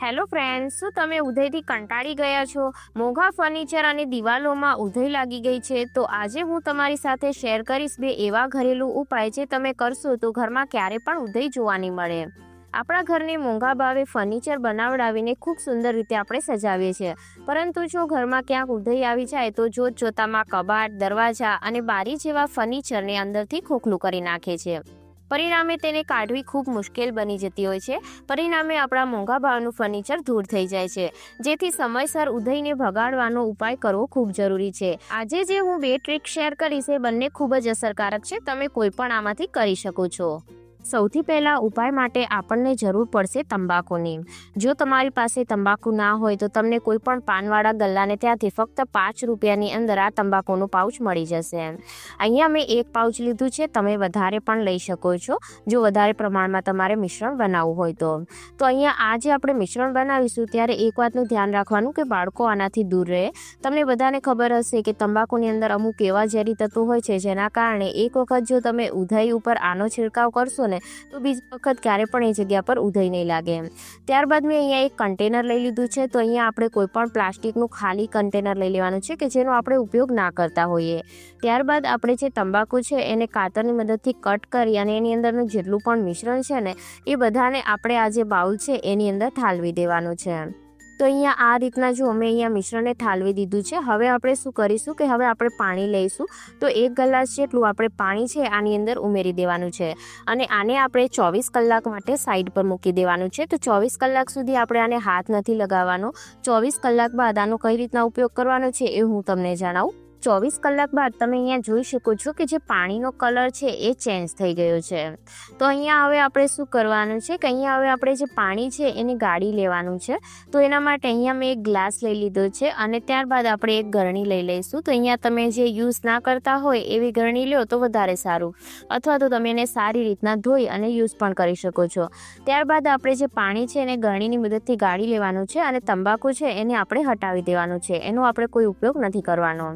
Hello friends, શું તમે ઉધઈથી કંટાળી ગયા છો? મોંઘા ફર્નિચર અને દિવાલોમાં ઉધઈ લાગી ગઈ છે? તો આજે હું તમારી સાથે શેર કરીશ બે એવા ઘરેલું ઉપાય જે તમે કરશો તો ઘરમાં ક્યારે પણ ઉધઈ જોવા નહીં મળે. આપણા ઘરને મોંઘા ભાવે ફર્નિચર બનાવડાવીને ખૂબ સુંદર રીતે આપણે સજાવીએ છીએ, પરંતુ જો ઘરમાં ક્યાંક ઉધઈ આવી જાય તો જોત જોતામાં કબાટ, દરવાજા અને બારી જેવા ફર્નિચરને અંદરથી ખોખલું કરી નાખે છે. પરિણામે તેને કાઢવી ખૂબ મુશ્કેલ બની જતી હોય છે. પરિણામે આપણા મોંઘા ભાવનું ફર્નિચર દૂર થઈ જાય છે, જેથી સમયસર ઉધઈને ભગાડવાનો ઉપાય કરવો ખૂબ જરૂરી છે. આજે જે હું બે ટ્રીક શેર કરીશ એ બંને ખૂબ જ અસરકારક છે. તમે કોઈ પણ આમાંથી કરી શકો છો. સૌથી પહેલા ઉપાય માટે આપણને જરૂર પડશે તંબાકુની. જો તમારી પાસે તંબાકુ ના હોય તો તમને કોઈ પણ પાનવાળા ગલ્લાને ત્યાંથી ફક્ત 5 રૂપિયાની અંદર આ તંબાકુનું પાઉચ મળી જશે. અહીંયા મેં એક પાઉચ લીધું છે, તમે વધારે પણ લઈ શકો છો જો વધારે પ્રમાણમાં તમારે મિશ્રણ બનાવવું હોય તો અહીંયા આજે આપણે મિશ્રણ બનાવીશું ત્યારે એક વાતનું ધ્યાન રાખવાનું કે બાળકો આનાથી દૂર રહે. તમને બધાને ખબર હશે કે તંબાકુની અંદર અમુક એવા ઝેરી તત્વો હોય છે જેના કારણે એક વખત જો તમે ઉધઈ ઉપર આનો છિડકાવ કરશો તો બીજી વખત ક્યારે પણ એ જગ્યા પર ઉધઈ નહીં લાગે. ત્યારબાદ મેં અહીંયા એક કન્ટેનર લઈ લીધું છે. તો અહીંયા આપણે કોઈ પણ પ્લાસ્ટિકનું ખાલી કન્ટેનર લઈ લેવાનું છે કે જેનો આપણે ઉપયોગ ના કરતા હોઈએ. ત્યારબાદ આપણે જે તંબાકુ છે એને કાતરની મદદથી કટ કરી અને એની અંદરનું જેટલું પણ મિશ્રણ છે ને એ બધાને આપણે આ જે બાઉલ છે એની અંદર ઠાલવી દેવાનું છે. તો અહીંયા આ રીતના જો અમે અહીંયા મિશ્રણને ઠાલવી દીધું છે. હવે આપણે શું કરીશું કે હવે આપણે પાણી લઈશું. તો 1 ગ્લાસ જેટલું આપણે પાણી છે આની અંદર ઉમેરી દેવાનું છે અને આને આપણે 24 કલાક માટે સાઈડ પર મૂકી દેવાનું છે. તો 24 કલાક સુધી આપણે આને હાથ નથી લગાવવાનો. 24 કલાક બાદ આનો કઈ રીતના ઉપયોગ કરવાનો છે એ હું તમને જણાવું. 24 કલાક બાદ તમે અહીંયા જોઈ શકો છો કે જે પાણીનો કલર છે એ ચેન્જ થઈ ગયો છે. તો અહીંયા હવે આપણે શું કરવાનું છે કે અહીંયા હવે આપણે જે પાણી છે એને ગાળી લેવાનું છે. તો એના માટે અહીંયા મેં એક ગ્લાસ લઈ લીધો છે અને ત્યારબાદ આપણે એક ગરણી લઈ લઈશું. તો અહીંયા તમે જે યુઝ ના કરતા હોય એવી ગરણી લો તો વધારે સારું, અથવા તો તમે એને સારી રીતના ધોઈ અને યુઝ પણ કરી શકો છો. ત્યારબાદ આપણે જે પાણી છે એને ગરણીની મદદથી ગાળી લેવાનું છે અને તંબાકુ છે એને આપણે હટાવી દેવાનું છે. એનો આપણે કોઈ ઉપયોગ નથી કરવાનો.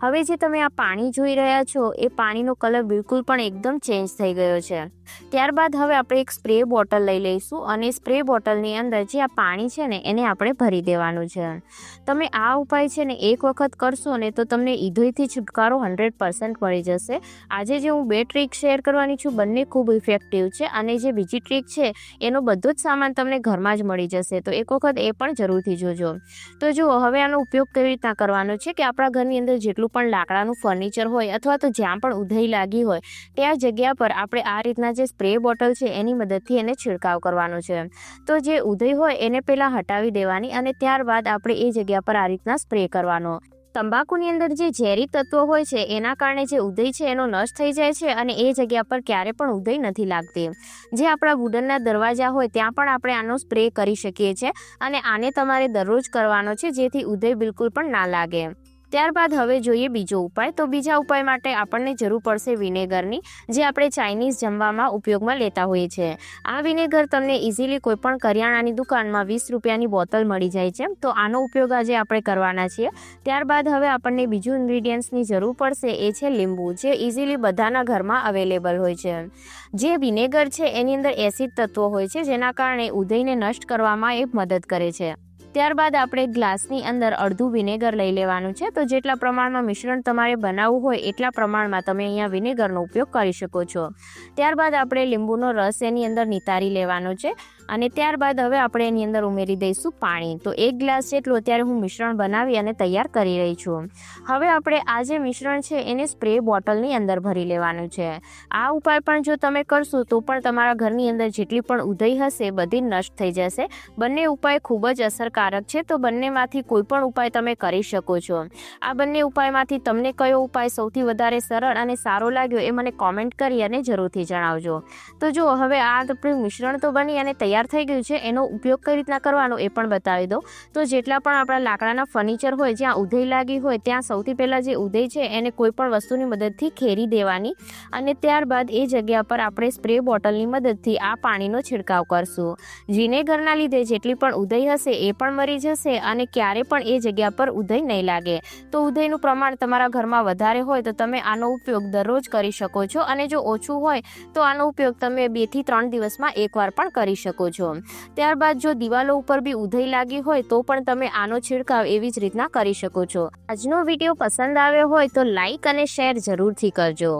હવે જે તમે આ પાણી જોઈ રહ્યા છો એ પાણીનો કલર બિલકુલ પણ એકદમ ચેન્જ થઈ ગયો છે. ત્યારબાદ હવે આપણે એક સ્પ્રે બોટલ લઈ લઈશું અને સ્પ્રે બોટલની અંદર જે આ પાણી છે ને એને આપણે ભરી દેવાનું છે. તમે આ ઉપાય છે ને એક વખત કરશો ને તો તમને ઈધઈથી છુટકારો 100% મળી જશે. આજે જે હું બે ટ્રીક શેર કરવાની છું બંને ખૂબ ઇફેક્ટિવ છે અને જે બીજી ટ્રીક છે એનો બધો જ સામાન તમને ઘરમાં જ મળી જશે. તો એક વખત એ પણ જરૂરથી જોજો. તો જુઓ હવે આનો ઉપયોગ કેવી રીતના કરવાનો છે કે આપણા ઘરની અંદર જેટલું પણ લાકડાનું ફર્નિચર હોય અથવા તો જ્યાં પણ ઉધઈ લાગી હોય ત્યાં જગ્યા પર આપણે આ રીતના જે સ્પ્રે બોટલ છે એની મદદથી એને છિડકાવ કરવાનો છે. તો જે ઉધઈ હોય એને પહેલાં હટાવી દેવાની અને ત્યારબાદ આપણે એ જગ્યા પર આ રીતના સ્પ્રે કરવાનો. તંબાકુની અંદર જે ઝેરી તત્વો હોય છે એના કારણે જે ઉધઈ છે એનો નષ્ટ થઈ જાય છે અને એ જગ્યા પર ક્યારે પણ ઉધઈ નથી લાગતી. જે આપણા વુડનના દરવાજા હોય ત્યાં પણ આપણે આનો સ્પ્રે કરી શકીએ છીએ અને આને તમારે દરરોજ કરવાનો છે જેથી ઉધઈ બિલકુલ પણ ના લાગે. ત્યારબાદ હવે જોઈએ બીજો ઉપાય. તો બીજા ઉપાય માટે આપણને જરૂર પડશે વિનેગરની, જે આપણે ચાઇનીઝ જમવામાં ઉપયોગમાં લેતા હોઈએ છીએ. આ વિનેગર તમને ઇઝીલી કોઈ પણ કરિયાણાની દુકાનમાં 20 રૂપિયાની બોટલ મળી જાય છે. તો આનો ઉપયોગ આજે આપણે કરવાના છીએ. ત્યારબાદ હવે આપણને બીજું ઇન્ગ્રીડિયન્ટ્સની જરૂર પડશે એ છે લીંબુ, જે ઇઝીલી બધાના ઘરમાં અવેલેબલ હોય છે. જે વિનેગર છે એની અંદર એસિડ તત્વો હોય છે જેના કારણે ઉધઈને નષ્ટ કરવામાં એ મદદ કરે છે. ત્યારબાદ આપણે ગ્લાસની અંદર અડધું વિનેગર લઈ લેવાનું છે. તો જેટલા પ્રમાણમાં મિશ્રણ તમારે બનાવવું હોય એટલા પ્રમાણમાં તમે અહીંયા વિનેગરનો ઉપયોગ કરી શકો છો. ત્યારબાદ આપણે લીંબુનો રસ એની અંદર નિતારી લેવાનો છે અને ત્યારબાદ હવે આપણે એની અંદર ઉમેરી દઈશું પાણી. તો 1 ગ્લાસ જેટલું અત્યારે હું મિશ્રણ બનાવી અને તૈયાર કરી રહી છું. હવે આપણે આ જે મિશ્રણ છે એને સ્પ્રે બોટલની અંદર ભરી લેવાનું છે. આ ઉપાય પણ જો તમે કરશો તો પણ તમારા ઘરની અંદર જેટલી પણ ઉધઈ હશે બધી નષ્ટ થઈ જશે. બંને ઉપાય ખૂબ જ અસરકારક છે. તો બંનેમાંથી કોઈ પણ ઉપાય તમે કરી શકો છો. આ બંને ઉપાયમાંથી તમને કયો ઉપાય સૌથી વધારે સરળ અને સારો લાગ્યો એ મને કોમેન્ટ કરી અને જરૂરથી જણાવજો. તો જો હવે આ આપણું મિશ્રણ તો બની અને તૈયાર થઈ ગયું છે. એનો ઉપયોગ કઈ રીતના કરવાનો એ પણ બતાવી દઉં. તો જેટલા પણ આપણા લાકડાના ફર્નિચર હોય જ્યાં ઉધઈ લાગી હોય ત્યાં સૌથી પહેલાં જે ઉધઈ છે એને કોઈ પણ વસ્તુની મદદથી ખેરી દેવાની અને ત્યારબાદ એ જગ્યા પર આપણે સ્પ્રે બોટલની મદદથી આ પાણીનો છિડકાવ કરશું. વિનેગરના લીધે જેટલી પણ ઉધઈ હશે એ પણ મરી જશે અને ક્યારે પણ એ જગ્યા પર ઉધઈ નહીં લાગે. તો ઉધઈનું પ્રમાણ તમારા ઘરમાં વધારે હોય તો તમે આનો ઉપયોગ દરરોજ કરી શકો છો અને જો ઓછું હોય તો આનો ઉપયોગ તમે 2 થી 3 દિવસમાં એકવાર પણ કરી શકો શકો છો। ત્યારબાદ જો દિવાલો ઉપર બી ઉધઈ લાગી હોય તો પણ તમે આનો છિડકાવ એવી જ રીતના કરી શકો છો। આજનો વિડીયો પસંદ આવ્યો હોય તો લાઈક અને શેર જરૂરથી કરજો।